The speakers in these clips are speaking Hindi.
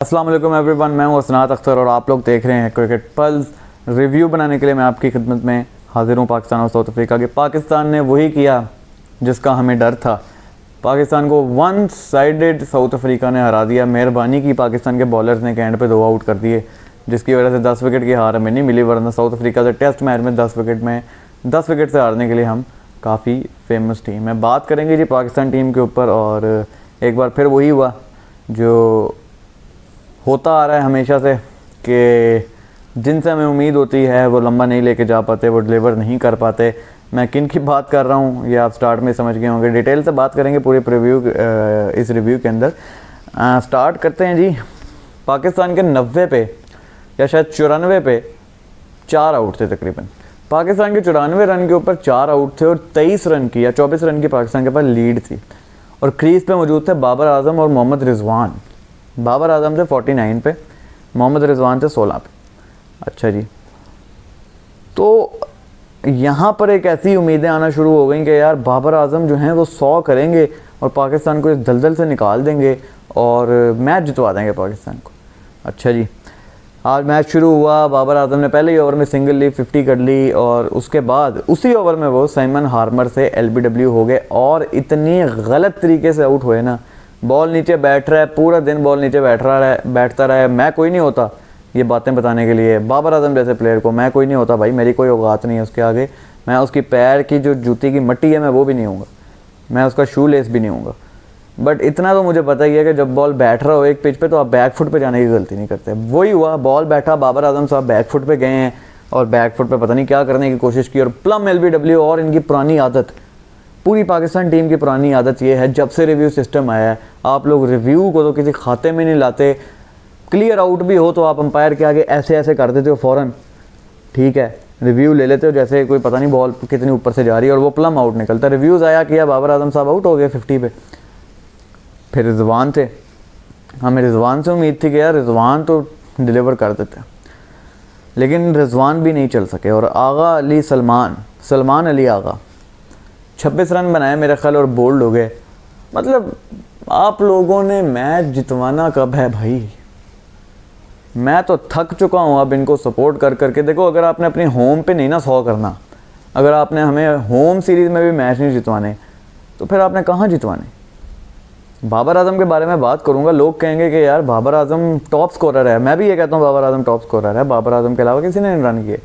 अस्सलाम वालेकुम एवरीवन, मैं हूं असनात अख्तर और आप लोग देख रहे हैं क्रिकेट पल्स। रिव्यू बनाने के लिए मैं आपकी खिदमत में हाजिर हूं पाकिस्तान और साउथ अफ्रीका के। पाकिस्तान ने वही किया जिसका हमें डर था। पाकिस्तान को वन साइडेड साउथ अफ्रीका ने हरा दिया। मेहरबानी की पाकिस्तान के बॉलर्स ने एंड पे 2 आउट कर दिए, जिसकी वजह से 10 विकेट की हार हमें नहीं मिली, वरना साउथ अफ्रीका से टेस्ट मैच में 10 विकेट से हारने के लिए हम काफ़ी फेमस टीम है। बात करेंगे जी पाकिस्तान टीम के ऊपर, और एक बार फिर वही हुआ जो होता आ रहा है हमेशा से कि जिनसे हमें उम्मीद होती है वो लंबा नहीं लेके जा पाते, वो डिलीवर नहीं कर पाते। मैं किन की बात कर रहा हूँ ये आप स्टार्ट में समझ गए होंगे। डिटेल से बात करेंगे पूरे प्रीव्यू इस रिव्यू के अंदर। स्टार्ट करते हैं जी। पाकिस्तान के 90 पे या शायद 94 पे 4 आउट थे तकरीबन। पाकिस्तान के 94 रन के ऊपर 4 आउट थे और 23 रन की या 24 रन की पाकिस्तान के पास लीड थी। और क्रीज पे मौजूद थे बाबर आजम और मोहम्मद रिजवान। बाबर आजम थे 49 पे, मोहम्मद रिजवान थे 16 पे। अच्छा जी, तो यहाँ पर एक ऐसी उम्मीदें आना शुरू हो गई कि यार बाबर आजम जो हैं वो 100 करेंगे और पाकिस्तान को इस दलदल से निकाल देंगे और मैच जितवा देंगे पाकिस्तान को। अच्छा जी, आज मैच शुरू हुआ। बाबर आजम ने पहले ही ओवर में सिंगल ली, 50 कर ली और उसके बाद उसी ओवर में वो साइमन हार्मर से LBW हो गए और इतनी गलत तरीके से आउट हुए ना। बॉल नीचे बैठ रहा है, पूरा दिन बॉल नीचे बैठता रहा है। मैं कोई नहीं होता ये बातें बताने के लिए, बाबर आजम जैसे प्लेयर को मैं कोई नहीं होता भाई, मेरी कोई औकात नहीं है उसके आगे। मैं उसकी पैर की जो जूती की मट्टी है मैं वो भी नहीं हूँगा, मैं उसका शू लेस भी नहीं हूँगा। बट इतना तो मुझे पता ही है कि जब बॉल बैठ रहा हो एक पिच पे तो आप बैक फुट पे जाने की गलती नहीं करते। वही हुआ, बॉल बैठा, बाबर आजम साहब बैक फुट पे गए हैं और बैक फुट पे पता नहीं क्या करने की कोशिश की। और प्लम LBW और इनकी पुरानी आदत, पूरी पाकिस्तान टीम की पुरानी आदत ये है, जब से रिव्यू सिस्टम आया है आप लोग रिव्यू को तो किसी खाते में नहीं लाते। क्लियर आउट भी हो तो आप अंपायर के आगे ऐसे ऐसे कर देते हो फ़ौरन, ठीक है, रिव्यू ले लेते हो जैसे कोई पता नहीं बॉल कितनी ऊपर से जा रही है और वो प्लम आउट निकलता है। रिव्यूज़ आया किया, बाबर आजम साहब आउट हो गए 50 पे। फिर रिजवान थे, हमें रिजवान से उम्मीद थी कि यार रिजवान तो डिलीवर कर देते, लेकिन रिजवान भी नहीं चल सके। और आगा अली सलमान अली आगा 26 रन बनाए मेरे ख्याल और बोल्ड हो गए। मतलब आप लोगों ने मैच जितवाना कब है भाई? मैं तो थक चुका हूँ अब इनको सपोर्ट कर करके। देखो, अगर आपने अपने होम पे नहीं ना 100 करना, अगर आपने हमें होम सीरीज़ में भी मैच नहीं जितवाने तो फिर आपने कहाँ जितवाने? बाबर आजम के बारे में बात करूँगा, लोग कहेंगे कि यार बाबर आजम टॉप स्कोरर है। मैं भी ये कहता हूँ बाबर आजम टॉप स्कोरर है, बाबर आजम के अलावा किसी ने नहीं रन किए।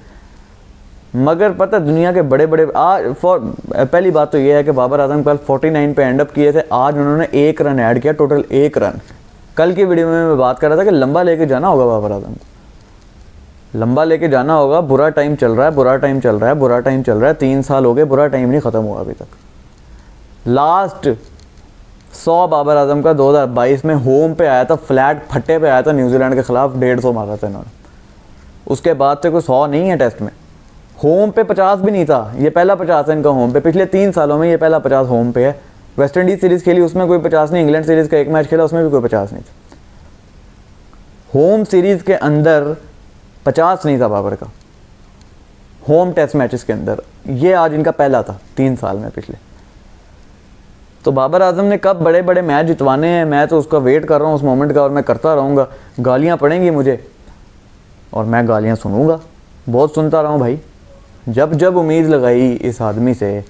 मगर पता दुनिया के बड़े बड़े पहली बात तो ये है कि बाबर आजम कल 49 पे एंड अप किए थे, आज उन्होंने 1 रन ऐड किया, टोटल 1 रन। कल की वीडियो में मैं बात कर रहा था कि लंबा लेके जाना होगा बाबर आजम को, लंबा लेके जाना होगा। बुरा टाइम चल रहा है, बुरा टाइम चल रहा है, बुरा टाइम चल रहा है। 3 साल हो गए, बुरा टाइम नहीं ख़त्म हुआ अभी तक। लास्ट 100 बाबर आजम का 2022 में होम पे आया था, फ्लैट फट्टे पे आया था, न्यूजीलैंड के खिलाफ 150 मारा था इन्होंने। उसके बाद से कोई 100 नहीं है टेस्ट में। होम पे 50 भी नहीं था, ये पहला 50 है इनका होम पे। पिछले 3 सालों में ये पहला 50 होम पे है। वेस्ट इंडीज़ सीरीज़ खेली उसमें कोई 50 नहीं, इंग्लैंड सीरीज़ का एक मैच खेला उसमें भी कोई 50 नहीं था। होम सीरीज़ के अंदर 50 नहीं था बाबर का, होम टेस्ट मैचेस के अंदर। ये आज इनका पहला था 3 साल में पिछले। तो बाबर आजम ने कब बड़े बड़े मैच जितवाने हैं, मैं तो उसका वेट कर रहा हूँ उस मोमेंट का, और मैं करता रहूँगा। गालियाँ पड़ेंगी मुझे और मैं गालियाँ सुनूँगा, बहुत सुनता रहा हूँ भाई। जब जब उम्मीद लगाई इस आदमी से,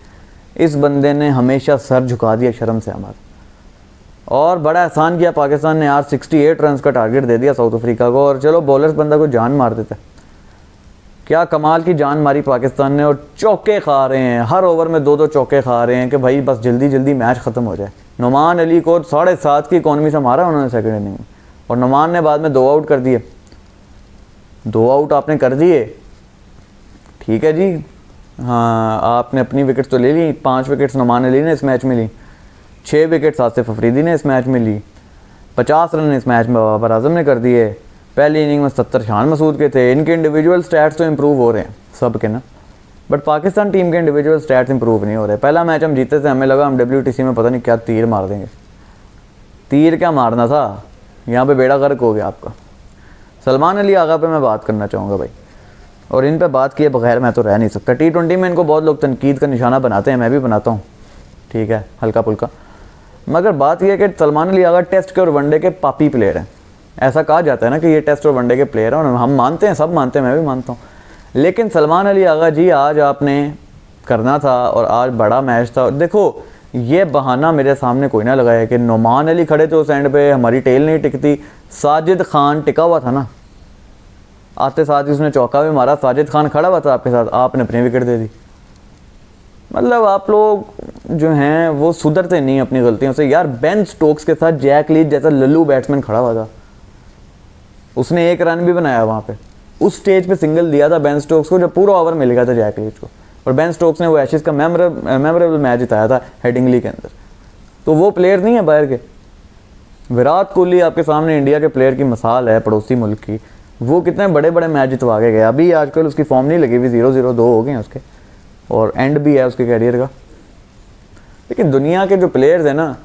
इस बंदे ने हमेशा सर झुका दिया शर्म से हमारा, और बड़ा एहसान किया पाकिस्तान ने। यार 68 रन का टारगेट दे दिया साउथ अफ्रीका को, और चलो बॉलर्स बंदा को जान मार देता। क्या कमाल की जान मारी पाकिस्तान ने, और चौके खा रहे हैं, हर ओवर में 2-2 चौके खा रहे हैं कि भाई बस जल्दी जल्दी मैच ख़त्म हो जाए। नुमान अली को 7.5 की इकॉनमी से मारा उन्होंने सेकंड इनिंग में, और नुमान ने बाद में 2 आउट कर दिए। 2 आउट आपने कर दिए, ठीक है जी, हाँ आपने अपनी विकेट तो ले ली। 5 विकेट्स नुमान अली ने इस मैच में ली, 6 विकेट्स आसिफ अफरीदी ने इस मैच में ली, 50 रन इस मैच में बाबर आजम ने कर दिए। पहली इनिंग में 70 शान मसूद के थे। इनके इंडिविजुअल स्टैट्स तो इम्प्रूव हो रहे हैं सब के ना, बट पाकिस्तान टीम के इंडिविजुअल स्टैट्स इंप्रूव नहीं हो रहे। पहला मैच हम जीते थे, हमें लगा हम WTC में पता नहीं क्या तीर मार देंगे। तीर क्या मारना था, यहाँ पे बेड़ा गर्क हो गया आपका। सलमान अली आगा पे मैं बात करना चाहूँगा भाई, और इन पे बात किए बगैर मैं तो रह नहीं सकता। T20 में इनको बहुत लोग तनकीद का निशाना बनाते हैं, मैं भी बनाता हूँ, ठीक है, हल्का फुल्का। मगर बात यह है कि सलमान अली आगा टेस्ट के और वनडे के पापी प्लेयर हैं। ऐसा कहा जाता है ना कि ये टेस्ट और वनडे के प्लेयर हैं, और हम मानते हैं, सब मानते हैं, मैं भी मानता हूँ। लेकिन सलमान अली आगा जी, आज आपने करना था और आज बड़ा मैच था। देखो, ये बहाना मेरे सामने कोई ना लगाया कि नुमान अली खड़े थे उस एंड पे, हमारी टेल नहीं टिकती। साजिद खान टिका हुआ था ना, आते साथ ही उसने चौका भी मारा, साजिद खान खड़ा हुआ था आपके साथ, आपने अपनी विकेट दे दी। मतलब आप लोग जो हैं वो सुधरते नहीं अपनी गलतियों से यार। बेन स्टोक्स के साथ जैक लीच जैसा लल्लू बैट्समैन खड़ा हुआ था, उसने 1 रन भी बनाया वहाँ पे, उस स्टेज पे सिंगल दिया था बेन स्टोक्स को जब पूरा ओवर मिल गया था जैक लीच को, और बेन स्टोक्स ने वो एशेज का मेमोरेबल मैच जिताया था हेडिंगली के अंदर। तो वो प्लेयर नहीं है बाहर के। विराट कोहली आपके सामने इंडिया के प्लेयर की मिसाल है, पड़ोसी मुल्क की। वो कितने बड़े बड़े मैच जितवा के गए। अभी आजकल उसकी फॉर्म नहीं लगी हुई, 0-0 2 हो गए हैं उसके, और एंड भी है उसके कैरियर का। लेकिन दुनिया के जो प्लेयर्स हैं ना,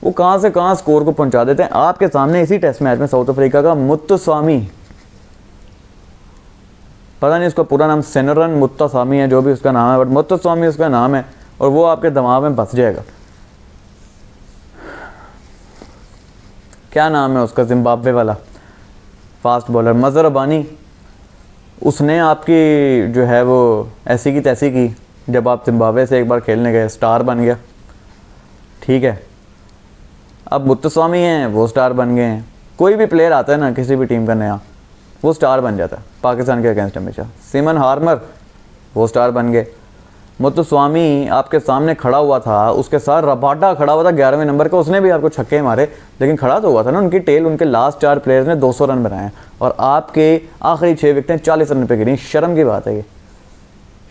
वो कहाँ से कहाँ स्कोर को पहुंचा देते हैं। आपके सामने इसी टेस्ट मैच में साउथ अफ्रीका का मुत्तुस्वामी, पता नहीं उसका पूरा नाम सेनरन मुत्तुस्वामी है, जो भी उसका नाम है, बट मुत्तुस्वामी उसका नाम है, और वो आपके दिमाग में बस जाएगा। क्या नाम है उसका, जिम्बाब्वे वाला फास्ट बॉलर मजहर रब्बानी। उसने आपकी जो है वो ऐसी की तैसी की, जब आप जिम्बाब्वे से एक बार खेलने गए, स्टार बन गया। ठीक है, अब मुत्तुस्वामी हैं, वो स्टार बन गए हैं। कोई भी प्लेयर आता है ना किसी भी टीम का नया, वो स्टार बन जाता है पाकिस्तान के अगेंस्ट हमेशा। सिमन हार्मर, वो स्टार बन गए। मुत्तुस्वामी आपके सामने खड़ा हुआ था, उसके साथ रबाडा खड़ा हुआ था 11वें नंबर का, उसने भी आपको छक्के मारे, लेकिन खड़ा तो हुआ था ना। उनकी टेल, उनके लास्ट 4 प्लेयर्स ने 200 रन बनाए, और आपके आखिरी 6 विकेटें 40 रन पे गिरी। शर्म की बात है ये,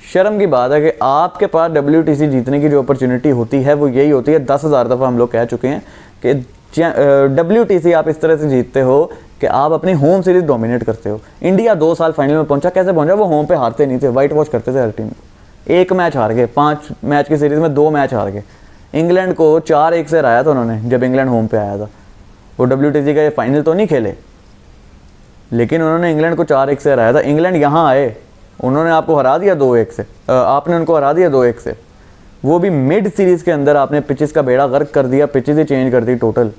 शर्म की बात है कि आपके पास WTC जीतने की जो अपॉर्चुनिटी होती है वो यही होती है। 10,000 दफ़ा हम लोग कह चुके हैं कि WTC आप इस तरह से जीतते हो कि आप अपनी होम सीरीज डोमिनेट करते हो। इंडिया 2 साल फाइनल में पहुंचा, कैसे पहुंचा? वो होम पे हारते नहीं थे, वाइट वॉश करते थे हर टीम को। 1 मैच हार गए, 5 मैच की सीरीज में 2 मैच हार गए। इंग्लैंड को 4-1 से हराया था उन्होंने जब इंग्लैंड होम पे आया था। वो WTC का ये फाइनल तो नहीं खेले, लेकिन उन्होंने इंग्लैंड को 4-1 से हराया था। इंग्लैंड यहाँ आए, उन्होंने आपको हरा दिया 2-1 से, आपने उनको हरा दिया 2-1 से। वो भी मिड सीरीज़ के अंदर आपने पिचेस का बेड़ा गर्क कर दिया, पिचेस ही चेंज कर दी टोटल,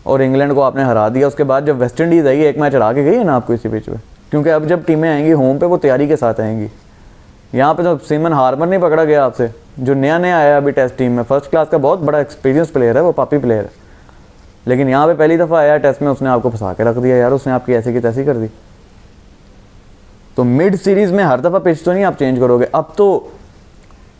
और इंग्लैंड को आपने हरा दिया। उसके बाद जब वेस्ट इंडीज़ आई, 1 मैच हरा के गई है ना आपको इसी पिच पे, क्योंकि अब जब टीमें आएंगी होम पे वो तैयारी के साथ आएंगी। यहाँ पे तो सिमन हार्मर नहीं पकड़ा गया आपसे, जो नया नया आया अभी टेस्ट टीम में, फर्स्ट क्लास का बहुत बड़ा एक्सपीरियंस प्लेयर है वो, पापी प्लेयर है, लेकिन यहाँ पे पहली दफ़ा आया टेस्ट में, उसने आपको फंसा के रख दिया यार। उसने आपकी ऐसी की तैसी कर दी। तो मिड सीरीज़ में हर दफ़ा पिच तो नहीं आप चेंज करोगे, अब तो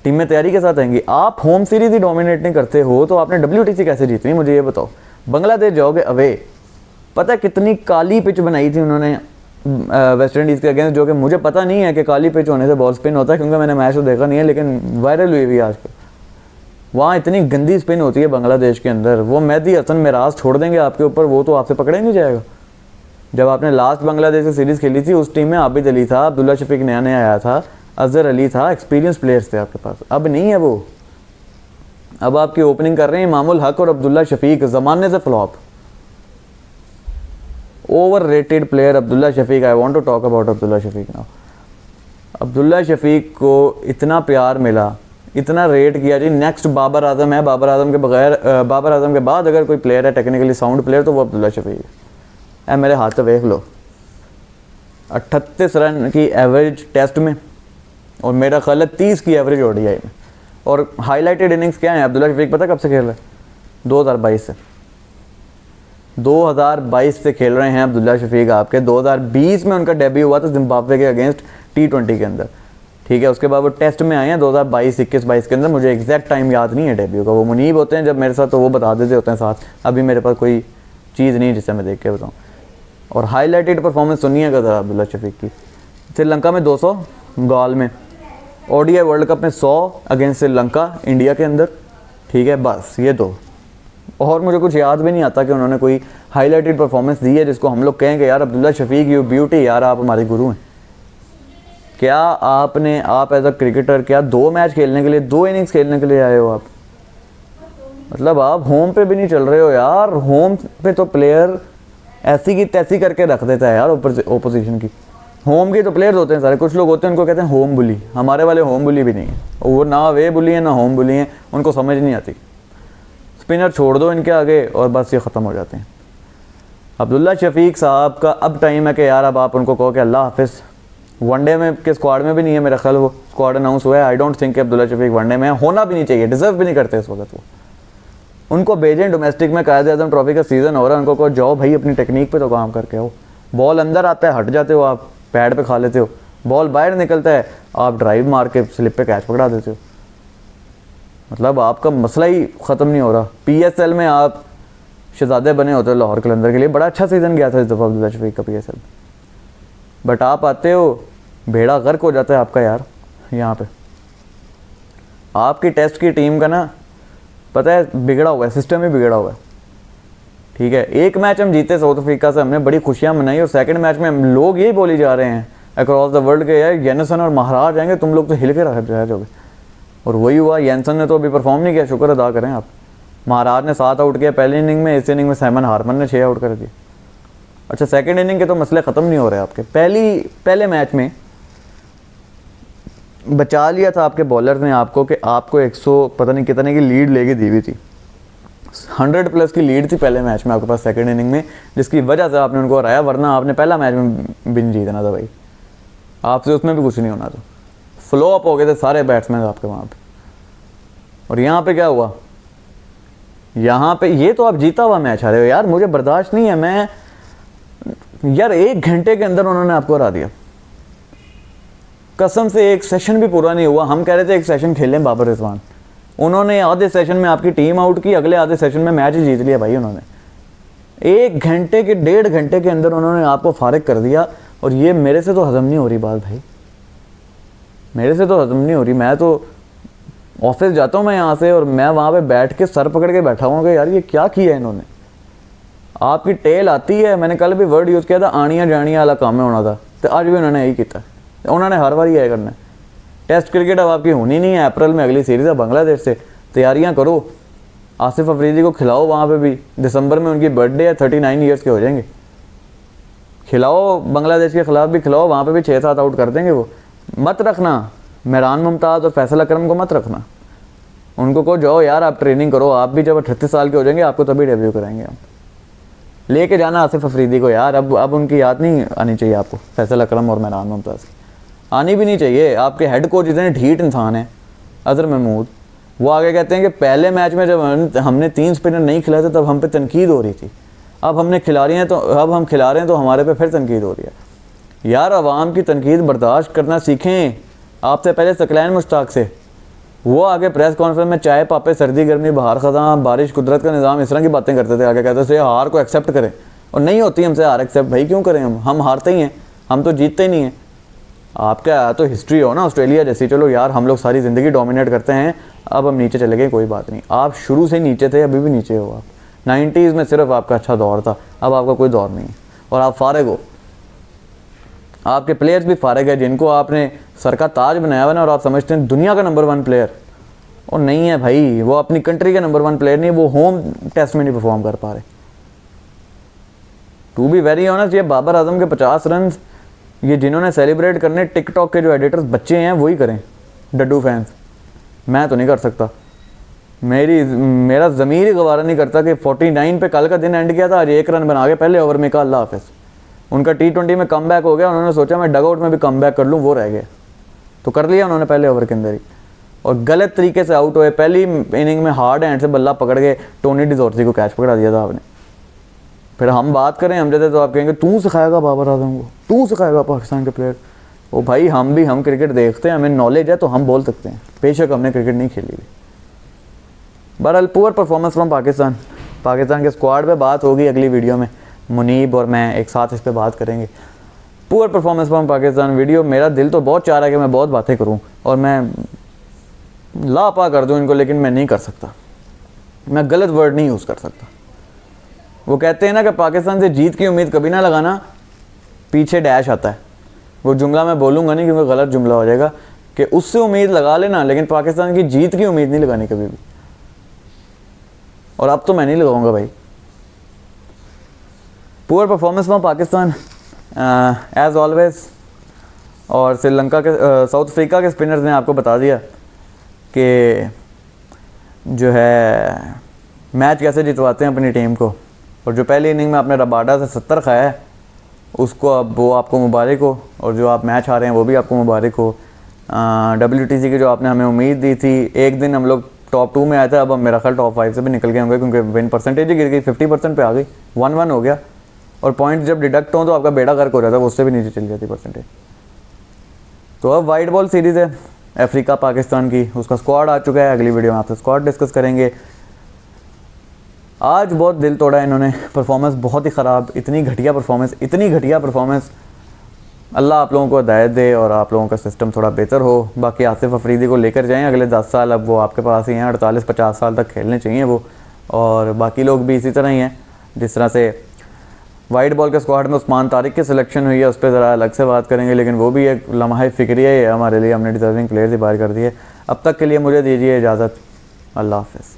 टीम में तैयारी के साथ आएंगी। आप होम सीरीज़ ही डोमिनेट नहीं करते हो, तो आपने WTC कैसे जीतनी, मुझे ये बताओ। बांग्लादेश जाओगे अवे, पता है कितनी काली पिच बनाई थी उन्होंने वेस्ट इंडीज़ के अगेंस्ट, जो कि मुझे पता नहीं है कि काली पिच होने से बॉल स्पिन होता है, क्योंकि मैंने मैच तो देखा नहीं है, लेकिन वायरल हुई भी आजकल। वहाँ इतनी गंदी स्पिन होती है बांग्लादेश के अंदर, वो मेहदी हसन मिराज छोड़ देंगे आपके ऊपर, वो तो आपसे पकड़े नहीं जाएगा। जब आपने लास्ट बांग्लादेश से सीरीज़ खेली थी, उस टीम में आबिद अली था, अब्दुल्ला शफीक नया नया आया था, अजहर अली था, एक्सपीरियंस प्लेयर्स थे आपके पास। अब नहीं है वो। अब आपकी ओपनिंग कर रहे हैं इमामुल हक और अब्दुल्ला शफीक, ज़माने से flop, over rated player Abdullah Shafique. I want to talk about Abdullah Shafique now. Abdullah Shafique को इतना प्यार मिला, इतना रेट किया जी, नेक्स्ट बाबर आजम है। बाबर आजम के बगैर, बाबर आजम के बाद अगर कोई प्लेयर है टेक्निकली साउंड प्लेयर, तो वो अब्दुल्ला शफीक है। मेरे हाथ से देख लो, 38 रन की एवरेज टेस्ट में, और मेरा ख्याल है 30 की एवरेज ODI में। और हाईलाइटेड इनिंग्स क्या है अब्दुल्ला शफीक, पता कब से खेल रहे हैं? 2022 से। 2022 से खेल रहे हैं अब्दुल्ला शफीक आपके। 2020 में उनका डेब्यू हुआ था जिम्बाब्वे के अगेंस्ट T20 के अंदर, ठीक है। उसके बाद वो टेस्ट में आए हैं 2022, 21-22 के अंदर, मुझे एग्जैक्ट टाइम याद नहीं है डेब्यू का। वो मुनीब होते हैं जब मेरे साथ, तो वो बता देते होते हैं साथ। अभी मेरे पास कोई चीज़ नहीं जिससे मैं देख के बताऊँ। और हाईलाइटेड परफॉर्मेंस सुनिएगा ज़रा अब्दुल्ला शफीक की। श्रीलंका में 200 गॉल में, ODI वर्ल्ड कप में 100 अगेंस्ट श्रीलंका इंडिया के अंदर, ठीक है। बस ये 2, और मुझे कुछ याद भी नहीं आता कि उन्होंने कोई हाईलाइटेड परफॉर्मेंस दी है जिसको हम लोग कहेंगे यार अब्दुल्ला शफीक यू ब्यूटी, यार आप हमारे गुरु हैं। क्या आपने, आप एज अ क्रिकेटर, क्या 2 मैच खेलने के लिए, 2 इनिंग्स खेलने के लिए आए हो आप? मतलब आप होम पे भी नहीं चल रहे हो यार। होम पे तो प्लेयर ऐसी की तैसी करके रख देता है यार ओपोजिशन की। होम के तो प्लेयर्स होते हैं सारे, कुछ लोग होते हैं उनको कहते हैं होम बुली। हमारे वाले होम बुली भी नहीं है, वो ना वे बुली है ना होम बुली है, उनको समझ नहीं आती। स्पिनर छोड़ दो इनके आगे और बस ये ख़त्म हो जाते हैं। अब्दुल्ला शफीक साहब का अब टाइम है कि यार अब आप उनको कहो कि अल्लाह हाफिज़। वनडे में के स्क्वाड में भी नहीं है मेरा ख्याल, वो स्क्वाड अनाउंस हुआ है। आई डोंट थिंक कि अब्दुल्ला शफीक वनडे में होना भी नहीं चाहिए, डिजर्व भी नहीं करते इस वक्त वो। उनको भेजें डोमेस्टिक में, कायद-ए-आज़म ट्रॉफी का सीज़न हो रहा है, उनको कहो जाओ भाई अपनी टेक्निक पे तो काम करके आओ। बॉल अंदर आता है हट जाते हो आप, पैड पे खा लेते हो। बॉल बाहर निकलता है आप ड्राइव मार के स्लिप पे कैच पकड़ा देते हो। मतलब आपका मसला ही ख़त्म नहीं हो रहा। PSL में आप शहजादे बने होते हो लाहौर कलंदर के लिए, बड़ा अच्छा सीज़न गया था इस दफ़ा अब्दुल्ला शफीक का PSL। बट आप आते हो बेड़ा गर्क हो जाता है आपका यार। यहाँ पे आपकी टेस्ट की टीम का ना पता है बिगड़ा हुआ है, सिस्टम ही बिगड़ा हुआ है। ठीक है, एक मैच हम जीते साउथ अफ्रीका से, हमने बड़ी खुशियाँ मनाई, और सेकंड मैच में हम लोग यही बोली जा रहे हैं अक्रॉस द वर्ल्ड के यार येनसन और महाराज आएंगे, तुम लोग तो हिल के रह जाओगे। और वही हुआ। येनसन ने तो अभी परफॉर्म नहीं किया, शुक्र अदा करें आप। महाराज ने 7 आउट किया पहली इनिंग में, इस इनिंग में सैमन हार्मन ने 6 आउट कर दिए। अच्छा, सेकंड इनिंग के तो मसले ख़त्म नहीं हो रहे आपके। पहले मैच में बचा लिया था आपके बॉलर ने आपको कि आपको 100 पता नहीं कितने की लीड लेके दी हुई थी, 100+ की लीड थी पहले मैच में आपके पास सेकंड इनिंग में, जिसकी वजह से आपने उनको हराया। वरना आपने पहला मैच में भी नहीं जीतना था भाई, आपसे उसमें भी कुछ नहीं होना था। फ्लो अप हो गए थे सारे बैट्समैन आपके वहाँ पे। और यहाँ पे क्या हुआ, यहाँ पे ये तो आप जीता हुआ मैच हारे हो यार, मुझे बर्दाश्त नहीं है। मैं यार 1 घंटे के अंदर उन्होंने आपको हरा दिया कसम से। एक सेशन भी पूरा नहीं हुआ, हम कह रहे थे एक सेशन खेलें बाबर रिजवान, उन्होंने आधे सेशन में आपकी टीम आउट की, अगले आधे सेशन में मैच ही जीत लिया भाई उन्होंने। 1 घंटे के 1.5 घंटे के अंदर उन्होंने आपको फारिग कर दिया। और ये मेरे से तो हजम नहीं हो रही बात भाई, मेरे से तो हजम नहीं हो रही। मैं तो ऑफिस जाता हूँ मैं यहाँ से, और मैं वहाँ पे बैठ के सर पकड़ के बैठा हुआ कि यार ये क्या किया है इन्होंने। आपकी टेल आती है, मैंने कल भी वर्ड यूज़ किया था, आनिया जानिया वाला काम में होना था, तो आज भी उन्होंने यही किया। उन्होंने हर बार यही करना है। टेस्ट क्रिकेट अब आपकी होनी नहीं है, अप्रैल में अगली सीरीज़ है बांग्लादेश से, तैयारियां करो। आसिफ अफरीदी को खिलाओ वहाँ पे भी, दिसंबर में उनकी बर्थडे है, 39 ईयर्स के हो जाएंगे। खिलाओ बांग्लादेश के खिलाफ भी खिलाओ, वहाँ पे भी 6-7 आउट कर देंगे वो। मत रखना मेहरान मुमताज़ और फैसल अकरम को मत रखना, उनको कहो जाओ यार आप ट्रेनिंग करो, आप भी जब 38 साल के हो जाएंगे आपको तभी डेब्यू कराएंगे हम। लेके जाना आसिफ अफरीदी को यार, अब उनकी याद नहीं आनी चाहिए आपको, फैसल अकरम और मेहरान मुमताज़ आनी भी नहीं चाहिए। आपके हेड कोच इतने ढीठ इंसान हैं अजहर महमूद, वो आगे कहते हैं कि पहले मैच में जब हमने 3 स्पिनर नहीं खिलाए थे तब हम पे तनकीद हो रही थी, अब हमने खिला रही हैं तो अब हम खिला रहे हैं तो हमारे पे फिर तनकीद हो रही है। यार आवाम की तनकीद बर्दाश्त करना सीखें। आपसे पहले सकलैन मुश्ताक से वो आगे प्रेस कॉन्फ्रेंस में चाय पापे सर्दी गर्मी बहार ख़ज़ां बारिश कुदरत का निज़ाम इस तरह की बातें करते थे। आगे कहते थे हार को एक्सेप्ट करें, और नहीं होती हमसे हार एक्सेप्ट। भाई क्यों करें, हम हारते ही हैं, हम तो जीतते ही नहीं हैं। आपका तो हिस्ट्री हो ना ऑस्ट्रेलिया जैसी, चलो यार हम लोग सारी ज़िंदगी डोमिनेट करते हैं, अब हम नीचे चले गए कोई बात नहीं। आप शुरू से नीचे थे, अभी भी नीचे हो आप। 90s में सिर्फ आपका अच्छा दौर था, अब आपका कोई दौर नहीं है और आप फारिग हो। आपके प्लेयर्स भी फारिग है जिनको आपने सर का ताज बनाया हुआ ना, और आप समझते हैं दुनिया का नंबर 1 प्लेयर, और नहीं है भाई, वो अपनी कंट्री का नंबर 1 प्लेयर नहीं, वो होम टेस्ट में नहीं परफॉर्म कर पा रहे। टू बी वेरी ऑनेस्ट, ये बाबर आजम के 50 रन ये जिन्होंने सेलिब्रेट करने, टिकटॉक के जो एडिटर्स बच्चे हैं वही करें, डड्डू फैंस। मैं तो नहीं कर सकता, मेरा ज़मीर ही गवारा नहीं करता कि 49 पे कल का दिन एंड किया था, आज 1 रन बना के पहले ओवर में कहा अल्लाह हाफिज़। उनका T20 में कम बैक हो गया, उन्होंने सोचा मैं डग आउट में भी कम बैक कर लूँ, वो रह गया तो कर लिया उन्होंने पहले ओवर के अंदर ही, और गलत तरीके से आउट हुए। पहली इनिंग में हार्ड हैंड से बल्ला पकड़ के टोनी डिजोर्सी को कैच पकड़ा दिया था आपने। फिर हम बात करें हम जैसे तो आप कहेंगे तू सिखाएगा बाबर आजम को, तू सिखाएगा पाकिस्तान के प्लेयर। ओ भाई हम क्रिकेट देखते हैं, हमें नॉलेज है तो हम बोल सकते हैं, बेशक हमने क्रिकेट नहीं खेली हुई। बहरहाल पुअर परफॉर्मेंस फ्रॉम पाकिस्तान के स्क्वाड पे बात होगी अगली वीडियो में, मुनीब और मैं एक साथ इस पर बात करेंगे। Poor performance from Pakistan video, मेरा दिल तो बहुत चाह रहा है कि मैं बहुत बातें करूं और मैं लापा कर दूं इनको, लेकिन मैं नहीं कर सकता, मैं गलत वर्ड नहीं यूज़ कर सकता। वो कहते हैं ना कि पाकिस्तान से जीत की उम्मीद कभी ना लगाना, पीछे डैश आता है। वो जुमला मैं बोलूँगा नहीं क्योंकि गलत जुमला हो जाएगा, कि उससे उम्मीद लगा लेना लेकिन पाकिस्तान की जीत की उम्मीद नहीं लगानी कभी भी, और अब तो मैं नहीं लगाऊंगा भाई। Poor performance from Pakistan as always, और श्रीलंका के साउथ अफ्रीका के स्पिनर्स ने आपको बता दिया कि जो है मैच कैसे जितवाते हैं अपनी टीम को। और जो पहली इनिंग में आपने रबाडा से 70 खाया है उसको अब वो आपको मुबारक हो, और जो आप मैच हारे हैं वो भी आपको मुबारक हो। WTC की जो आपने हमें उम्मीद दी थी, एक दिन हम लोग टॉप 2 में आया था, अब हम मेरा ख्याल टॉप 5 से भी निकल गए होंगे क्योंकि विन परसेंटेज ही गिर गई, 50% पे आ गई, 1-1 हो गया। और पॉइंट जब डिडक्ट हों तो आपका बेड़ा गर्क हो जाता है, उससे भी नीचे चली जाती परसेंटेज। तो अब वाइट बॉल सीरीज़ है अफ्रीका पाकिस्तान की, उसका स्क्वाड आ चुका है, अगली वीडियो में आपसे स्क्वाड डिस्कस करेंगे। आज बहुत दिल तोड़ा इन्होंने, परफॉर्मेंस बहुत ही ख़राब, इतनी घटिया परफॉर्मेंस। अल्लाह आप लोगों को हिदायत दे और आप लोगों का सिस्टम थोड़ा बेहतर हो। बाकी आसिफ अफरीदी को लेकर जाएं अगले 10 साल, अब वो आपके पास ही हैं, 48-50 साल तक खेलने चाहिए वो। और बाकी लोग भी इसी तरह ही हैं। जिस तरह से वाइट बॉल के स्क्वाड में उस्मान तारिक की सिलेक्शन हुई है, उस पर ज़रा अलग से बात करेंगे, लेकिन वो भी एक लम्हा फ़िक्रिया ही है हमारे लिए, हमने डिजर्विंग प्लेयर ही बाहर कर दिए। अब तक के लिए मुझे दीजिए इजाज़त, अल्लाह हाफ़िज़।